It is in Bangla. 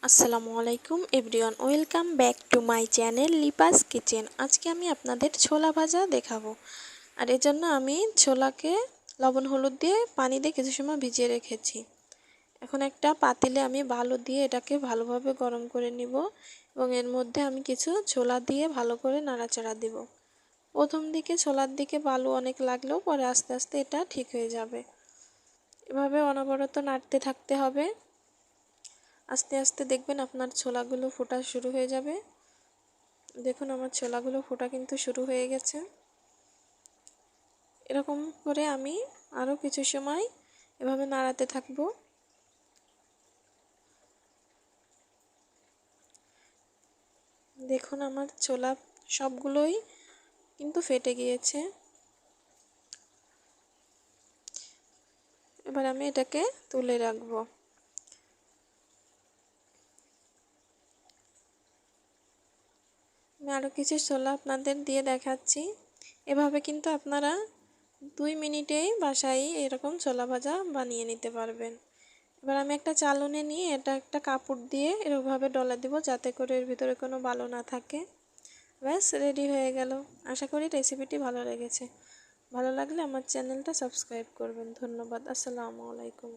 আসসালামু আলাইকুম everyone, welcome back to my channel Lipa's kitchen. আজকে আমি আপনাদের ছোলা ভাজা দেখাবো। আর এর জন্য আমি ছোলাকে লবণ হলুদ দিয়ে পানি দিয়ে কিছু সময় ভিজিয়ে রেখেছি। এখন একটা পাতিলে আমি বালু দিয়ে এটাকে ভালোভাবে গরম করে নিব এবং এর মধ্যে আমি কিছু ছোলা দিয়ে ভালো করে নাড়াচাড়া দিব। প্রথম দিকে ছোলার দিকে বালু অনেক লাগলেও পরে আস্তে আস্তে এটা ঠিক হয়ে যাবে। এভাবে অনবরত নাড়তে থাকতে হবে। আস্তে আস্তে দেখবেন আপনার ছোলাগুলো ফোটা শুরু হয়ে যাবে। দেখুন আমার ছোলাগুলো ফোটা কিন্তু শুরু হয়ে গেছে। এরকম করে আমি আরও কিছু সময় এভাবে নাড়াতে থাকবো। দেখুন আমার ছোলা সবগুলোই কিন্তু ফেটে গিয়েছে। এবার আমি এটাকে তুলে রাখবো। আমি আরও কিছু ছোলা আপনাদের দিয়ে দেখাচ্ছি। এভাবে কিন্তু আপনারা 2 মিনিটেই বাসায় এরকম ছোলা ভাজা বানিয়ে নিতে পারবেন। এবার আমি একটা চালুনি নিয়ে এটা একটা কাপড় দিয়ে এরকমভাবে ডলা দিব যাতে করে এর ভিতরে কোনো বালু না থাকে। ব্যাস রেডি হয়ে গেল। আশা করি রেসিপিটি ভালো লেগেছে। ভালো লাগলে আমার চ্যানেলটা সাবস্ক্রাইব করবেন। ধন্যবাদ। আসসালামু আলাইকুম।